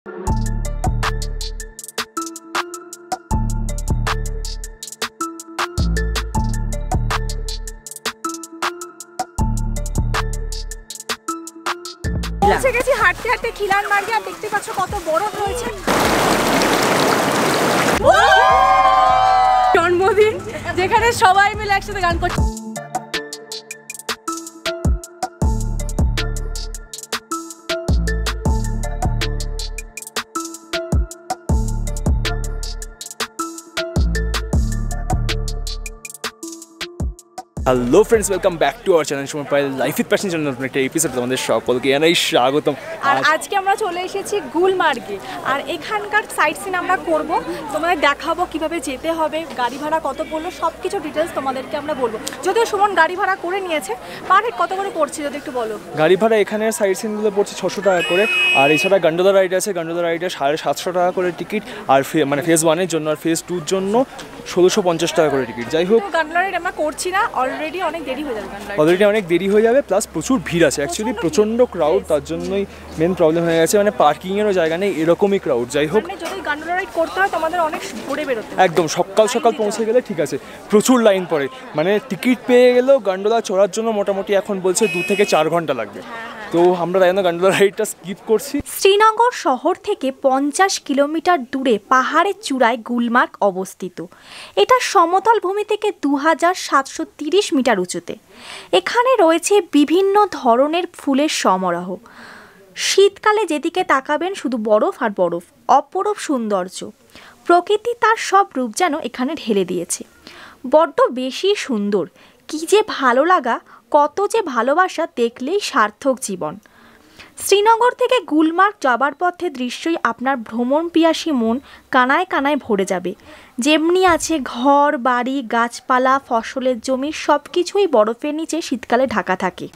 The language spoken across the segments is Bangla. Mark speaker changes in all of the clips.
Speaker 1: পৌঁছে গেছি হাঁটতে হাঁটতে খিলানমার্গে, আর দেখতে পাচ্ছ কত বরফ রয়েছে। জন্মদিন যেখানে সবাই মিলে একসাথে গান করছে।
Speaker 2: Hello friends, welcome back to our channel SumanPayel life with passion channel. একটা এপিসোড তোমাদের সকলকে জানাই স্বাগতম।
Speaker 1: আর আজকে আমরা চলে এসেছি গুলমার্গে, আর এখানকার সাইট সিন আমরা করব, তোমাদের দেখাবো কিভাবে যেতে হবে, গাড়ি ভাড়া কত পড়লো, সব কিছু ডিটেলস তোমাদেরকে আমরা বলবো। যদিও সুমন গাড়ি ভাড়া করে নিয়েছে, পার হেড কত করে পড়ছে যদি একটু বলো।
Speaker 2: গাড়ি ভাড়া এখানের সাইট সিনগুলো পড়ছে 600 টাকা করে, আর এছাড়া গন্ডোলা রাইড আছে, গন্ডোলা রাইডে 750 টাকা করে টিকিট, আর মানে ফেজ 1-এর জন্য আর ফেজ 2-র জন্য 1650 টাকা করে টিকিট। যাই হোক,
Speaker 1: গন্ডোলা রাইড আমরা করছি না, অলরেডি অনেক দেরি হয়ে যাবে, প্লাস প্রচুর ভিড় আছে, অ্যাকচুয়ালি প্রচণ্ড ক্রাউড, তার জন্যই মেন প্রবলেম হয়ে গেছে, মানে পার্কিংয়েরও জায়গা নেই, এরকমই ক্রাউড। যাই হোক, যদি গন্ডোলা রাইড করতে হয় তোমাদের অনেক ভোরে বেরোতে,
Speaker 2: একদম সকাল পৌঁছে গেলে ঠিক আছে, প্রচুর লাইন পড়ে, মানে টিকিট পেয়ে গেলেও গন্ডোলা চড়ার জন্য মোটামুটি এখন বলছে 2 থেকে 4 ঘন্টা লাগবে। তো আমরা তাই জন্য গন্ডোলা রাইডটা স্কিপ করছি।
Speaker 3: শ্রীনগর শহর থেকে 50 কিলোমিটার দূরে পাহাড়ের চূড়ায় গুলমার্গ অবস্থিত। এটা সমতল ভূমি থেকে 2730 মিটার উঁচুতে। এখানে রয়েছে বিভিন্ন ধরনের ফুলের সমারোহ। শীতকালে যেদিকে তাকাবেন শুধু বরফ আর বরফ, অপরূপ সৌন্দর্য। প্রকৃতি তার সব রূপ যেন এখানে ঢেলে দিয়েছে। বড্ড বেশি সুন্দর, কি যে ভালো লাগা, কত যে ভালোবাসা, দেখলেই সার্থক জীবন। শ্রীনগর থেকে গুলমার্গ যাবার পথে দৃশ্যই আপনার ভ্রমণ পিয়াসী মন কানায় কানায় ভরে যাবে। যেমনি আছে ঘর বাড়ি, গাছপালা, ফসলের জমি, সব কিছুই বরফের নিচে শীতকালে ঢাকা থাকে।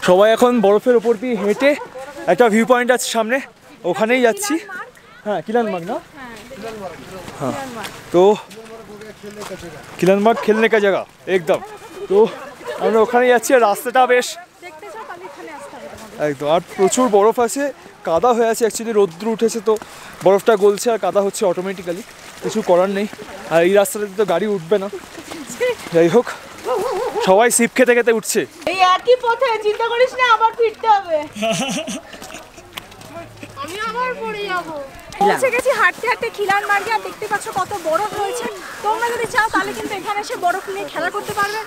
Speaker 2: সবাই এখন বরফের ওপর দিয়ে হেঁটে, একটা ভিউ পয়েন্ট আছে সামনে, ওখানেই যাচ্ছি। হ্যাঁ, কিলানমার্গ না? হ্যাঁ, তো কিলানমার্গ খেলনে কা জায়গা একদম। তো আমরা ওখানে যাচ্ছি, আর রাস্তাটা বেশ একদম, আর প্রচুর বরফ আছে, কাদা হয়ে আছে, অ্যাকচুয়ালি রোদ্র উঠেছে তো বরফটা গলছে আর কাদা হচ্ছে অটোমেটিক্যালি, কিছু করার নেই। আর এই রাস্তাটাতে তো গাড়ি উঠবে না। যাই হোক, সবাই সিপ খেতে খেতে উঠছে।
Speaker 1: এই একই পথে, চিন্তা করিস না আবার ফিরতে হবে, আমি আবার পড়ে যাব। পৌঁছে গেছি হাঁটতে হাঁটতে খিলানমার্গে, আর দেখতে পাচ্ছ কত বরফ রয়েছে। তোমরা যদি চাও তাহলে কিন্তু এখানে এসে বরফ নিয়ে খেলা করতে পারবে,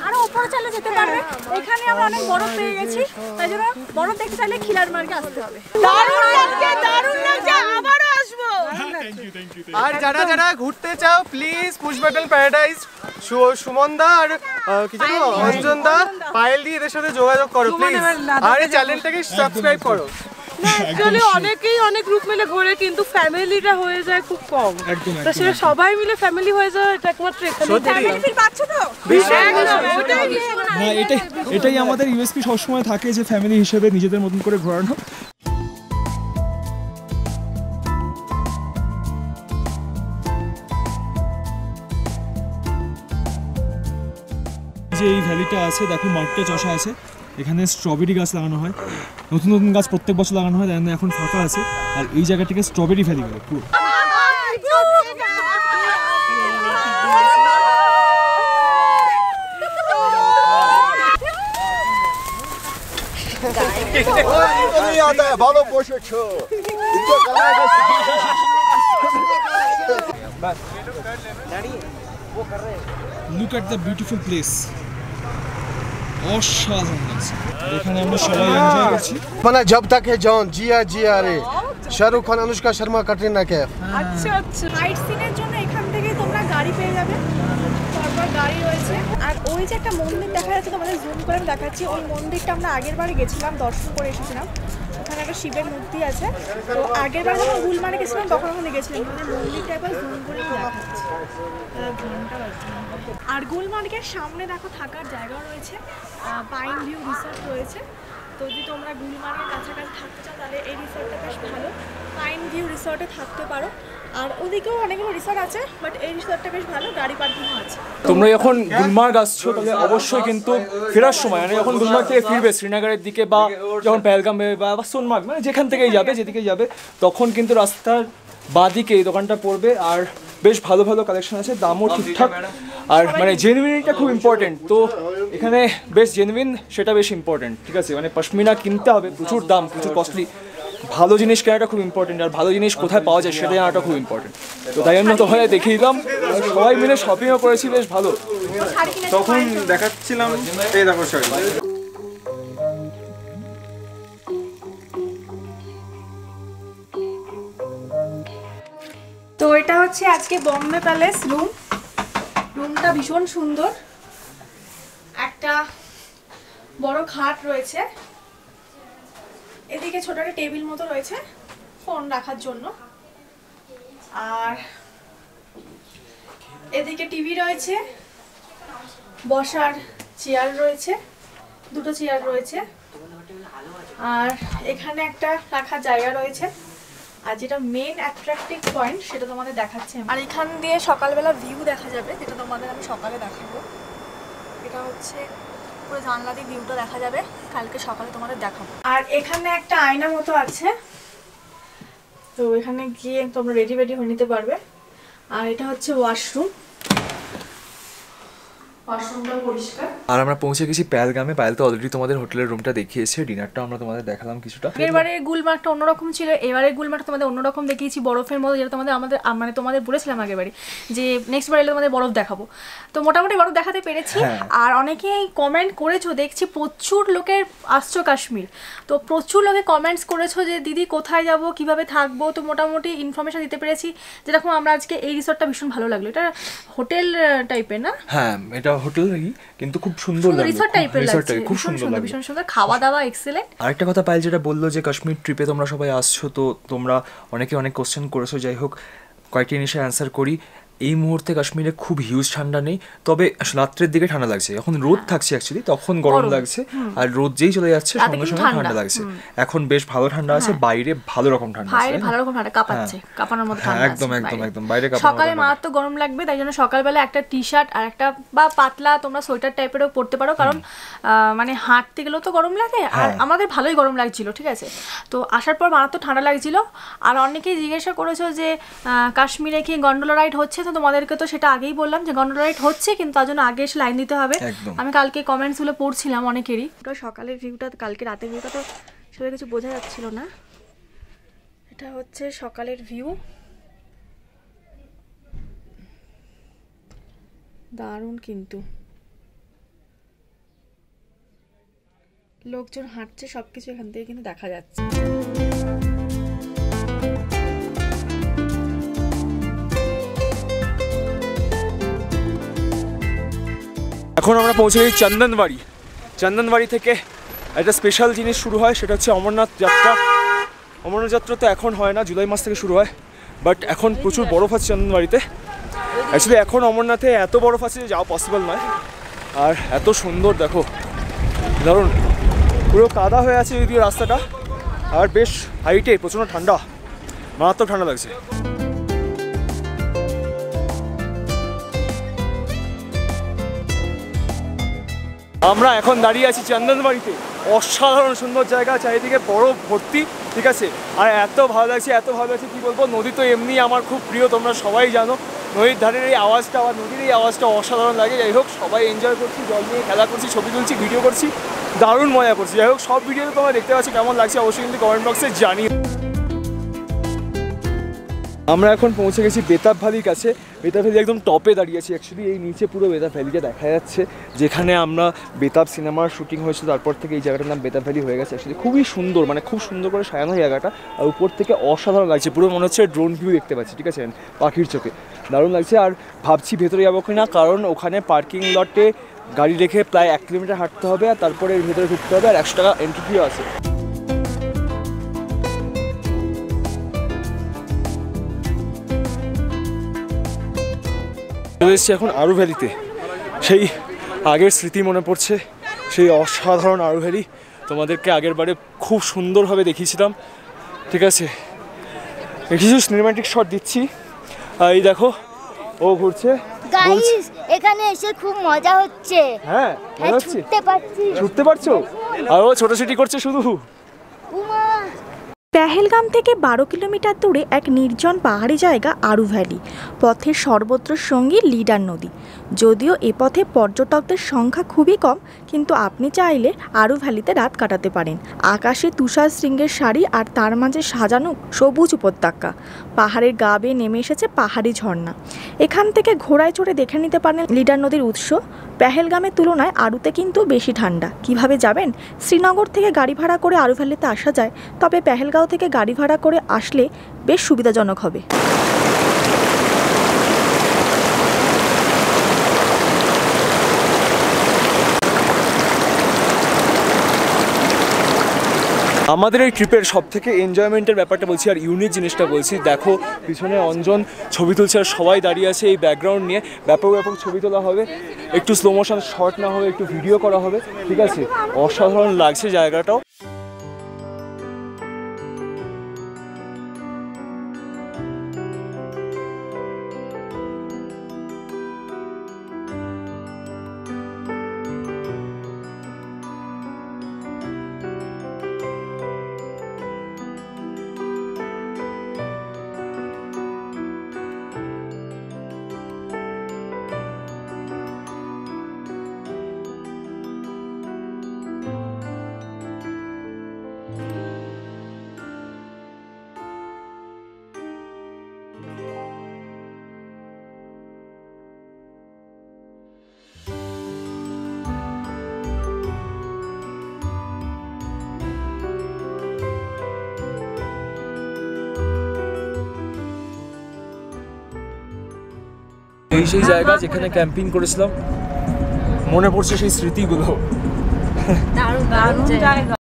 Speaker 1: আরো উপরে চাইলে যেতে পারবে। এখানে আমরা অনেক বরফ পেয়ে গেছি, তাই জন্য বরফ দেখতে চাইলে খিলানমার্গে আসতে হবে। দারুণ লাগছে, আবারও আসবো।
Speaker 4: আর যারা যারা ঘুরতে চাও প্লিজ পুষ্পাটল প্যারাডাইস, সুমনদা আর কি জানো অঞ্জনদা, পায়েল দি, এদের সাথে যোগাযোগ করো প্লিজ, আর এই চ্যানেলটাকে সাবস্ক্রাইব করো।
Speaker 5: অ্যাকচুয়ালি অনেকেই অনেক গ্রুপ মিলে ঘোরে, কিন্তু ফ্যামিলিটা হয়ে যায় খুব কম। তো সেটা সবাই মিলে ফ্যামিলি হয়ে যায়, এটা একমাত্র এখানে।
Speaker 2: এটাই আমাদের ইউএসপি সবসময় থাকে, যে ফ্যামিলি হিসেবে নিজেদের মতন করে ঘোরানো। যে এই ভ্যালিটা আছে, দেখো মাঠটা চষা আছে, এখানে স্ট্রবেরি গাছ লাগানো হয়, নতুন নতুন গাছ প্রত্যেক বছর লাগানো হয়, তাই এখন ফাঁকা আছে। আর এই জায়গাটাকে স্ট্রবেরি ভ্যালি বলে পুরো।
Speaker 4: ভালো বসেছো।
Speaker 2: Look at the beautiful place. অসাধারণ লাগছে, এখানে আমরা সবাই এনজয় করছি।
Speaker 4: মানে জব তক হে জান জিয়া জিয়া রে, শাহরুখ খান, অনুষ্কা শর্মা, ক্যাটরিনা কাইফ।
Speaker 1: আচ্ছা আচ্ছা, সাইট সিনের জন্য এখান থেকে তোমরা গাড়ি পেয়ে যাবে, তারপর গাড়ি রয়েছে। আর ওই যে একটা মন্দির দেখা যাচ্ছে, তোমাদের জুম করে দেখাচ্ছি, ওই মন্দিরটা আমরা আগের বারে গেছিলাম, দর্শন করে এসেছিলাম। এখানে একটা শিবের মূর্তি আছে। তো আগের বার যখন গুলমার্গে গেছিলাম তখন ওখানে গেছিলাম, মন্দিরটা একবার জুম করে দেখাচ্ছি। আর গুলমার্গের সামনে দেখো থাকার জায়গা রয়েছে, পাইন ভিউ রিসর্ট রয়েছে। তো যদি তোমরা গুলমার্গের কাছাকাছি থাকতে চাও তাহলে এই রিসর্টটা বেশ ভালো, পাইন ভিউ রিসর্টে থাকতে পারো। আর ওদিকেও অনেকগুলো রিসর্ট আছে, বাট এই রিসর্টটা বেশ ভালো, গাড়ি পার্কিংও আছে।
Speaker 2: তোমরা যখন গুলমার্গ আসছো তাহলে অবশ্যই কিন্তু ফেরার সময় মানে যখন গুলমার্গ থেকে ফিরবে শ্রীনগরের দিকে বা যখন পেহেলগাম বা সোনমার্গ মানে যেখান থেকেই যাবে যেদিকেই যাবে তখন কিন্তু রাস্তার বাঁদিকে এই দোকানটা পড়বে। আর বেশ ভালো ভালো কালেকশন আছে, দামও ঠিকঠাক, আর মানে জেনুইনিটা খুব ইম্পর্টেন্ট। তো এখানে বেশ জেনুইন সেটা বেশ ইম্পর্টেন্ট, ঠিক আছে। মানে পশমিনা কিনতে হবে, প্রচুর দাম, প্রচুর কস্টলি। ভালো জিনিস কেনাটা খুব ইম্পর্টেন্ট, আর ভালো জিনিস কোথায় পাওয়া যায় সেটা জানাটা খুব ইম্পর্টেন্ট। তো তাই জন্য তোমাদের দেখিয়ে দিলাম, সবাই মিলে শপিংও করেছি বেশ ভালো।
Speaker 4: তখন দেখাচ্ছিলাম এই দেখো শাড়ি।
Speaker 1: তো এটা হচ্ছে আজকে বম্বে প্যালেস রুম। রুমটা ভীষণ সুন্দর, একটা বড় খাট রয়েছে, এদিকে ছোট একটা টেবিল মতো রয়েছে ফোন রাখার জন্য, আর এদিকে টিভি রয়েছে, বসার চেয়ার রয়েছে, দুটো চেয়ার রয়েছে, আর এখানে একটা রাখার জায়গা রয়েছে। আর যেটা মেন অ্যাট্রাকটিভ পয়েন্ট সেটা তোমাদের দেখাচ্ছে। আর এখান দিয়ে সকালবেলা ভিউ দেখা যাবে, যেটা তোমাদের আমি সকালে দেখাবো। এটা হচ্ছে পুরো জানলা দিয়ে ভিউটা দেখা যাবে, কালকে সকালে তোমাদের দেখাবো। আর এখানে একটা আয়না মতো আছে, তো এখানে গিয়ে তোমরা রেডি হয়ে নিতে পারবে। আর এটা হচ্ছে ওয়াশরুম, ওয়াশরুমটা পরিষ্কার।
Speaker 2: আর আমরা পৌঁছে গেছি পেহেলগামে। পায়েল তো অলরেডি তোমাদের হোটেলের রুমটা দেখিয়েছে, ডিনারটা আমরা তোমাদের দেখালাম কিছুটা।
Speaker 1: এবারে গুলমার্গটা অন্যরকম ছিল, এবারে গুলমার্গটা তোমাদের অন্যরকম দেখিয়েছি, বরফের মধ্যে, যেটা আমাদের মানে তোমাদের বলেছিলাম আগেরবারে যে নেক্সট বার এলে তোমাদের বরফ দেখাবো। তো মোটামুটি বরফ দেখাতে পেরেছি। আর অনেকেই কমেন্ট করেছো, দেখছি প্রচুর লোকের আসছো কাশ্মীর, তো প্রচুর লোকে কমেন্টস করেছো যে দিদি কোথায় যাব, কিভাবে থাকবো। তো মোটামুটি ইনফরমেশন দিতে পেরেছি। যেরকম আমরা আজকে এই রিসর্টটা ভীষণ ভালো লাগলো, এটা হোটেল টাইপের না?
Speaker 2: হ্যাঁ, এটা হোটেল নাকি, কিন্তু খুব সুন্দর লাগলো,
Speaker 1: রিসর্ট টাইপের লাগছে,
Speaker 2: খুব সুন্দর লাগলো,
Speaker 1: ভীষণ সুন্দর, খাওয়া দাওয়া এক্সেলেন্ট।
Speaker 2: আরেকটা কথা পায়েল যেটা বললো যে কাশ্মীর ট্রিপে তোমরা সবাই আসছো, তো তোমরা অনেকে অনেক কোশ্চেন করেছো। যাই হোক, কয়েকটি জিনিসের অ্যান্সার করি। এই মুহূর্তে কাশ্মীরে খুব হিউজ ঠান্ডা নেই, তবে রাত্রের দিকে ঠান্ডা লাগছে। এখন রোদ থাকছে অ্যাকচুয়ালি, তখন গরম লাগছে, আর রোদ যেই চলে যাচ্ছে সঙ্গে সঙ্গে ঠান্ডা লাগছে। এখন বেশ ভালো ঠান্ডা আছে, বাইরে ভালো রকম ঠান্ডা আছে,
Speaker 1: বাইরে ভালো রকম ঠান্ডা, কাঁপাচ্ছে, কাঁপানোর মতো ঠান্ডা।
Speaker 2: একদম একদম একদম বাইরে কাঁপানো।
Speaker 1: সকালে মারাত্মক গরম লাগবে, তাই জন্য সকালবেলা একটা টি শার্ট আর একটা বা পাতলা তোমরা সোয়েটার টাইপেরও পরতে পারো, কারণ মানে হাঁটতে গেলেও তো গরম লাগে, আর আমাদের ভালোই গরম লাগছিল, ঠিক আছে। তো আসার পর মারাত্মক ঠান্ডা লাগছিল। আর অনেকেই জিজ্ঞাসা করেছো যে কাশ্মীরে কি গন্ডোলা রাইড হচ্ছে, তো তোমাদেরকে তো সেটা আগেই বললাম যে গন্ডোলা রাইড হচ্ছে, কিন্তু তার জন্য আগে এসে লাইন দিতে হবে। আমি কালকে কমেন্টসগুলো পড়ছিলাম অনেকেরই, ওটা সকালের ভিউটা, কালকে রাতের ভিউটা তো সবাই কিছু বোঝা যাচ্ছিল না। এটা হচ্ছে সকালের ভিউ, দারুণ, কিন্তু লোকজন হাঁটছে, সবকিছু এখান থেকে কিন্তু দেখা যাচ্ছে।
Speaker 2: এখন আমরা পৌঁছে গেছি চন্দনবাড়ি। চন্দনবাড়ি থেকে একটা স্পেশাল জিনিস শুরু হয়, সেটা হচ্ছে অমরনাথ যাত্রা। অমরনাথ যাত্রা তো এখন হয় না, জুলাই মাস থেকে শুরু হয়, বাট এখন প্রচুর বরফ আছে চন্দনবাড়িতে। অ্যাকচুয়ালি এখন অমরনাথে এত বরফ আছে যে যাওয়া পসিবল নয়। আর এত সুন্দর দেখো, ধরুন পুরো কাদা হয়ে আছে যদিও রাস্তাটা, আর বেশ হাইটে, প্রচণ্ড ঠান্ডা, মারাত্মক ঠান্ডা লাগছে। আমরা এখন দাঁড়িয়ে আছি চন্দনবাড়িতে, অসাধারণ সুন্দর জায়গা, চারিদিকে বরফ ভর্তি, ঠিক আছে। আর এত ভালো লাগছে, এত ভালো লাগছে কী বলবো। নদী তো এমনি আমার খুব প্রিয়, তোমরা সবাই জানো। নদীর ধারের এই আওয়াজটা বা নদীর এই আওয়াজটা অসাধারণ লাগে। যাই হোক, সবাই এনজয় করছি, জল নিয়ে খেলা করছি, ছবি তুলছি, ভিডিও করছি, দারুণ মজা করছি। যাই হোক, সব ভিডিওতে তোমরা দেখতে পাচ্ছ, কেমন লাগছে অবশ্যই কিন্তু কমেন্ট বক্সে জানিয়ে। আমরা এখন পৌঁছে গেছি বেতাব ভ্যালির কাছে। বেতাব ভ্যালি একদম টপে দাঁড়িয়ে আছি। অ্যাকচুয়ালি এই নিচে পুরো বেতাব ভ্যালিটা দেখা যাচ্ছে, যেখানে আমরা বেতাব সিনেমার শুটিং হয়েছিল, তারপর থেকে এই জায়গাটার নাম বেতাব ভ্যালি হয়ে গেছে। অ্যাকচুয়ালি খুবই সুন্দর, মানে খুব সুন্দর করে সাজানো জায়গাটা, আর উপর থেকে অসাধারণ লাগছে, পুরো মনে হচ্ছে ড্রোন ভিউ দেখতে পাচ্ছি, ঠিক আছে, পাখির চোখে, দারুণ লাগছে। আর ভাবছি ভেতরে যাবো কিনা, কারণ ওখানে পার্কিং লটে গাড়ি রেখে প্রায় 1 কিলোমিটার হাঁটতে হবে, আর তারপরে এর ভেতরে ঢুকতে হবে, আর 100 টাকা এন্ট্রি ফিও আছে। চলে এসেছি এখন আরু ভ্যালিতে। সেই আগের স্মৃতি মনে পড়ছে, সেই অসাধারণ আরু ভ্যালি। তোমাদেরকে আগের বারে খুব সুন্দরভাবে দেখিয়েছিলাম, ঠিক আছে? কিছু সিনেম্যাটিক শট দিচ্ছি। এই দেখো ও ঘুরছে।
Speaker 6: গাইস এখানে এসে খুব মজা হচ্ছে।
Speaker 2: হ্যাঁ মজা হচ্ছে, ছুটতে পারছো? আর ও ছোটাছুটি করছে শুধু।
Speaker 3: পেহেলগাম থেকে 12 কিলোমিটার দূরে এক নির্জন পাহাড়ি জায়গা আরু ভ্যালি। পথের সর্বত্র সঙ্গী লিডার নদী। যদিও এ পথে পর্যটকদের সংখ্যা খুবই কম, কিন্তু আপনি চাইলে আরু ভ্যালিতে রাত কাটাতে পারেন। আকাশে তুষার শৃঙ্গের সারি আর তার মাঝে সাজানো সবুজ উপত্যকা। পাহাড়ের গা বেয়ে নেমে এসেছে পাহাড়ি ঝর্ণা। এখান থেকে ঘোড়ায় চড়ে দেখে নিতে পারেন লিডার নদীর উৎস। পেহেলগামের তুলনায় আরুতে কিন্তু বেশি ঠান্ডা। কিভাবে যাবেন? শ্রীনগর থেকে গাড়ি ভাড়া করে আরু ভ্যালিতে আসা যায়, তবে পেহেলগাঁও থেকে গাড়ি ভাড়া করে আসলে বেশ সুবিধাজনক হবে।
Speaker 2: আমাদের এই ট্রিপের সব থেকে এনজয়মেন্টের ব্যাপারটা বলছি আর ইউনিক জিনিসটা বলছি। দেখো পিছনে অঞ্জন ছবি তুলছে আর সবাই দাঁড়িয়ে আছে এই ব্যাকগ্রাউন্ড নিয়ে। ব্যাপক ব্যাপক ছবি তোলা হবে, একটু স্লো মোশন শর্ট না হবে, একটু ভিডিও করা হবে, ঠিক আছে? অসাধারণ লাগছে জায়গাটাও। এই সেই জায়গা যেখানে ক্যাম্পিং করেছিলাম, মনে পড়ছে সেই স্মৃতিগুলো।
Speaker 5: দারুণ জায়গা।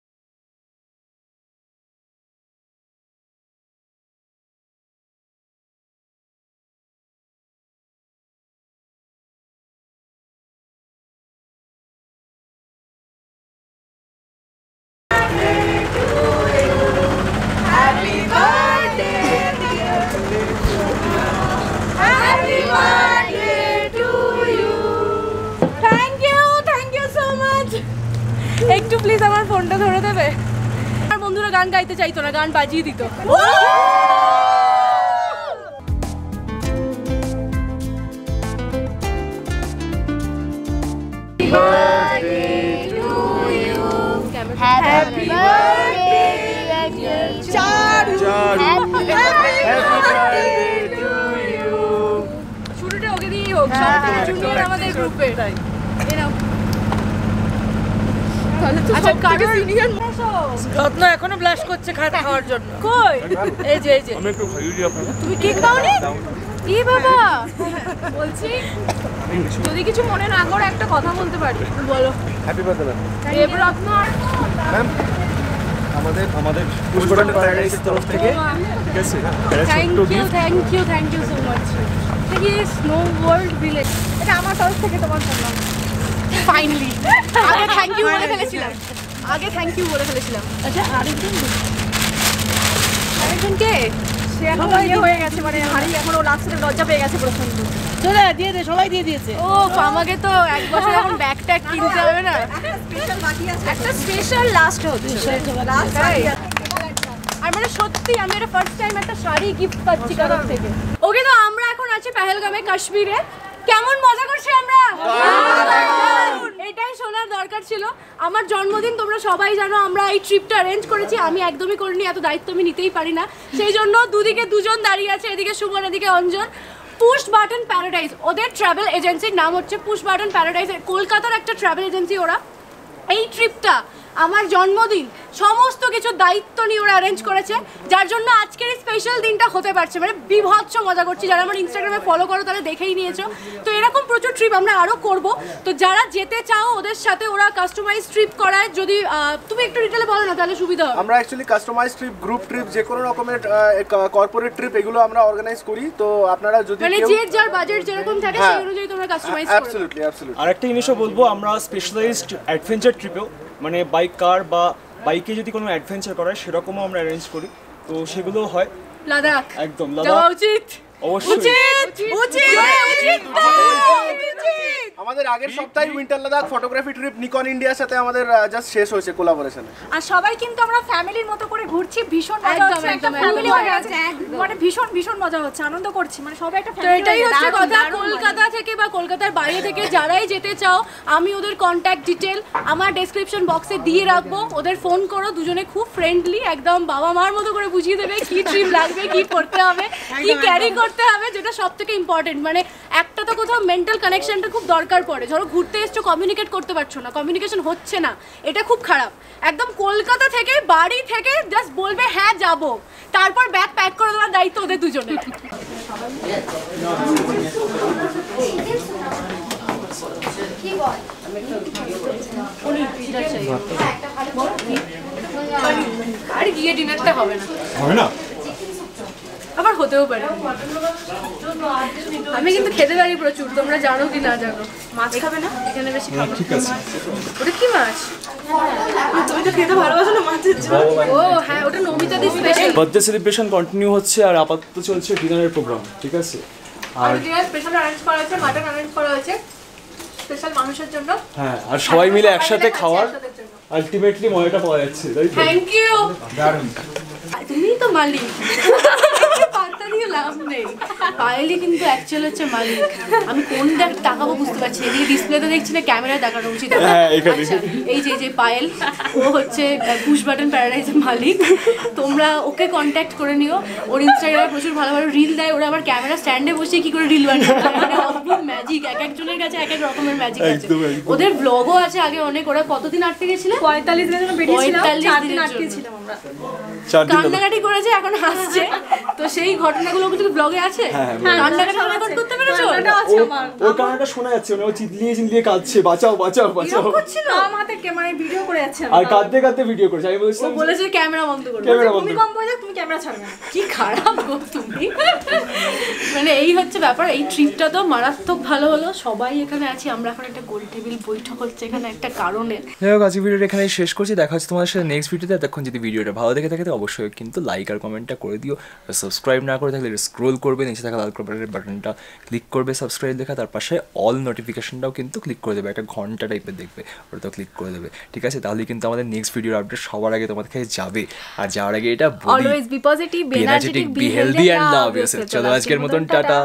Speaker 5: একটু প্লিজ আমার ফোনটা ধরে দেবে। আমার বন্ধুরা গান গাইতে চাইতো না, গান বাজিয়ে দিত। শুরুটা ওকে দিয়েই হোক, জুনিয়র আমাদের গ্রুপে। রত্ন এখনো ব্লাশ করছে খাওয়ার জন্য। কই? এই যে এই যে তুমি কেক দাওনি? ই বাবা, বলছি যদি কিছু মনে না করে একটা কথা বলতে পারি। বলো। Happy birthday দেবরত্ন। ম্যাম আমাদের পুষ্পটন প্যারাডাইসের তরফ থেকে, ঠিক আছে? Thank you so much. থেকে স্নো ওয়ার্ল্ড ভিলেজ, এটা আমার তরফ থেকে তোমার জন্য। ফাইনালি আগে থ্যাংক ইউ বলে ফেলেছিলাম। আচ্ছা আরেকজন কে? সে এখন ইয়ে হয়ে গেছে, মানে হারি এখন ও লাস্টে লজ্জা পেয়ে গেছে প্রচন্ড। চলে দিয়ে দে, সবাই দিয়ে দিয়েছে। ও আমাকে তো এক বছর এখন ব্যাগ ট্যাগ কিনতে হবে না? স্পেশাল বাকি আছে, একটা স্পেশাল লাস্ট হচ্ছে। আর মানে সত্যি আমি এটা ফার্স্ট টাইম একটা শাড়ি গিফট পাচ্ছি কারোর থেকে। ওকে, তো আমরা এখন আছি পেহেলগামে, কাশ্মীরে। কেমন মজা করছি আমরা, এটাই শোনার দরকার ছিল। আমার জন্মদিন তোমরা সবাই জানো, আমরা এই ট্রিপটা অ্যারেঞ্জ করেছি। আমি একদমই করিনি, এত দায়িত্ব আমি নিতেই পারি না। সেই জন্য দুদিকে দুজন দাঁড়িয়ে আছে, এদিকে সুমন এদিকে অঞ্জন। পুশ বাটন প্যারাডাইস ওদের ট্রাভেল এজেন্সির নাম হচ্ছে পুশ বাটন প্যারাডাইস। কলকাতার একটা ট্রাভেল এজেন্সি ওরা। এই ট্রিপটা আমার জন্মদিন সমস্ত কিছু দায়িত্ব নিয়ে ওরা অ্যারেঞ্জ করেছে, যার জন্য আজকের এই স্পেশাল দিনটা হতে পারছে। মানে বিভৎস মজা করছি, যারা আমার ইনস্টাগ্রামে ফলো করো তারা দেখেই নিয়েছো। তো এরকম প্রচুর ট্রিপ আমরা আরও করব। তো যারা যেতে চাও ওদের সাথে ওরা কাস্টমাইজ ট্রিপ করায়। যদি তুমি একটু ডিটেলে বলো না তাহলে সুবিধা হবে।
Speaker 7: আমরা actually customise trip, group trip, যে কোনো রকমের কর্পোরেট ট্রিপ এগুলো আমরা অর্গানাইজ করি। তো আপনারা যদি
Speaker 5: মানে যে যার বাজেট যেরকম থাকে সেই অনুযায়ী তোমরা কাস্টমাইজ করো।
Speaker 7: Absolutely absolutely.
Speaker 2: আরেকটা জিনিসও বলবো, আমরা স্পেশালাইজড অ্যাডভেঞ্চার ট্রিপেও মানে বাইক, কার বা বাইকে যদি কোনো অ্যাডভেঞ্চার করায় সেরকমও আমরা অ্যারেঞ্জ করি। তো সেগুলো হয়
Speaker 5: লাদাখ,
Speaker 2: একদম
Speaker 5: যাওয়া উচিত,
Speaker 2: অবশ্যই
Speaker 7: আমাদের আগের সপ্তাহে winter Ladakh photography trip Nikon ইন্ডিয়ার সাথে আমাদের জাস্ট শেষ হয়েছে কোলাবোরেশনে।
Speaker 1: আর সবাই কিন্তু আমরা ফ্যামিলির মতো করে ঘুরছি, ভীষণ মজা হচ্ছে, একটা ফ্যামিলি হয়ে গেছে, মানে ভীষণ ভীষণ মজা হচ্ছে, আনন্দ করছি, মানে সবাই একটা
Speaker 5: তো
Speaker 1: ফ্যামিলি।
Speaker 5: এটাই হচ্ছে কথা। কলকাতা থেকে বা কলকাতার বাইরে থেকে যারাই যেতে চাও, আমি ওদের কন্ট্যাক্ট ডিটেল আমার ডেসক্রিপশন বক্সে দিয়ে রাখবো। ওদের ফোন করো, দুজনে খুব ফ্রেন্ডলি, একদম বাবা মার মতো করে বুঝিয়ে দেবে কি ট্রিপ লাগবে, কি করতে হবে, কি ক্যারি করতে হবে, যেটা সব থেকে ইম্পর্টেন্ট। মানে একটা তো কোথাও মেন্টাল কানেকশনটা খুব দরকার পড়ে। ধরো ঘুরতে এসছো, কমিউনিকেট করতে পারছো না, কমিউনিকেশন হচ্ছে না, এটা খুব খারাপ। একদম কলকাতা থেকে বাড়ি থেকে জাস্ট বলবে হ্যাঁ যাবো, তারপর ব্যাগ প্যাক করে দেওয়ার দায়িত্ব ওদের দুজনে। আর গিয়ে ডিনারটা হবে না,
Speaker 2: হবে না,
Speaker 5: আবার হতেও পারে। আমি কিন্তু খেতে পারি প্রচুর, তোমরা জানো কি না জানো। মাছ খাবে না এখানে বেশি খাবে।
Speaker 2: ঠিক আছে।
Speaker 5: ওটা কি মাছ? তুমি তো খেতে ভালোবাসো না মাছের ঝোল। ও হ্যাঁ, ওটা নমিতাদি স্পেশাল।
Speaker 2: বার্থডে সেলিব্রেশন কন্টিনিউ হচ্ছে আর আপাতত চলছে ডিনারের প্রোগ্রাম, ঠিক আছে।
Speaker 5: আর ডিনার স্পেশাল অ্যারেঞ্জ করা হয়েছে, মাটন অ্যারেঞ্জ করা হয়েছে স্পেশাল মানুষের জন্য।
Speaker 2: হ্যাঁ, আর সবাই মিলে একসাথে খাওয়ার আলটিমেটলি মজাটা পাওয়া যাচ্ছে, তাই তো?
Speaker 5: Thank you.
Speaker 2: দারুণ।
Speaker 5: তুমি তো মালিক, পাত্তা দিয়ে লাভ নেই। পায়েলই কিন্তু অ্যাকচুয়ালি হচ্ছে মালিক। আমি কোন তাকাবো বুঝতে পারছি, এদিকে ডিসপ্লেতে দেখছি না, ক্যামেরায় দেখানো উচিত।
Speaker 2: হ্যাঁ, এখানে।
Speaker 5: আচ্ছা, এই যে পায়েল, ও হচ্ছে পুশ বাটন প্যারাডাইজের মালিক। তোমরা ওকে কন্ট্যাক্ট করে নিও। ওর ইনস্টাগ্রামে প্রচুর ভালো ভালো রিল দেয়। ওরা আবার ক্যামেরা স্ট্যান্ডে বসে কি করে রিল বানায়, মানে অদ্ভুত ম্যাজিক। এক একজনের কাছে এক এক রকমের ম্যাজিক আছে। ওদের ব্লগও আছে আগে অনেক। ওরা কতদিন আটকে গেছিল?
Speaker 1: 45 দিনের জন্য বেরিয়েছিলাম, 4 দিন
Speaker 5: 45
Speaker 1: আটকে ছিলাম আমরা।
Speaker 5: কান্নাকাটি করেছে, এখন হাসছে। তো সেই ঘটনাগুলো কিন্তু ব্লগে আছে। কান্নাকাটি রেকর্ড করতে পেরেছো?
Speaker 2: ওই কান্নাটা শোনা যাচ্ছে, মানে ও চিৎলিয়ে কাঁদছে, বাঁচাও বাঁচাও বাঁচাও
Speaker 5: করছিল।
Speaker 1: আমাদের মানে ভিডিও করে যাচ্ছে,
Speaker 2: আর কাঁদতে কাঁদতে ভিডিও করেছে। আমি বলেছিলাম
Speaker 5: বলেছে ক্যামেরা বন্ধ করো,
Speaker 2: ক্যামেরা বন্ধ
Speaker 1: তুমি কম বলে যাও, তুমি ক্যামেরা ছাড়বে না।
Speaker 5: কি খারাপ গো তুমি। মানে এই হচ্ছে ব্যাপার। এই ট্রিপটা তো মারাত্মক ভালো হলো, সবাই এখানে আছি আমরা। এখন একটা গোল টেবিল বৈঠক হচ্ছে এখানে একটা কারণে।
Speaker 2: যাই হোক, আজকে ভিডিওটা এখানে শেষ করছি। দেখা হচ্ছে তোমাদের সাথে নেক্সট ভিডিওতে। তখন যদি ভিডিওটা ভালো দেখে থাকে তো অবশ্যই কিন্তু লাইক আর কমেন্টটা করে দিও। সাবস্ক্রাইব না করে থাকলে স্ক্রোল করবে, নিচে থাকা লাল কালারের বাটনটা ক্লিক করবে সাবস্ক্রাইব লেখা, তার পাশে অল নোটিফিকেশনটাও কিন্তু ক্লিক করে দেবে, একটা ঘন্টা টাইপের দেখবে, ওটাও ক্লিক করে দেবে, ঠিক আছে? তাহলে কিন্তু আমাদের নেক্সট ভিডিওর আপডেট সবার আগে তোমাদের কাছে যাবে। আর যাওয়ার আগে এটা বলি,
Speaker 3: always be positive,
Speaker 2: energetic, be healthy and love yourself. চলো আজকের মতন টাটা।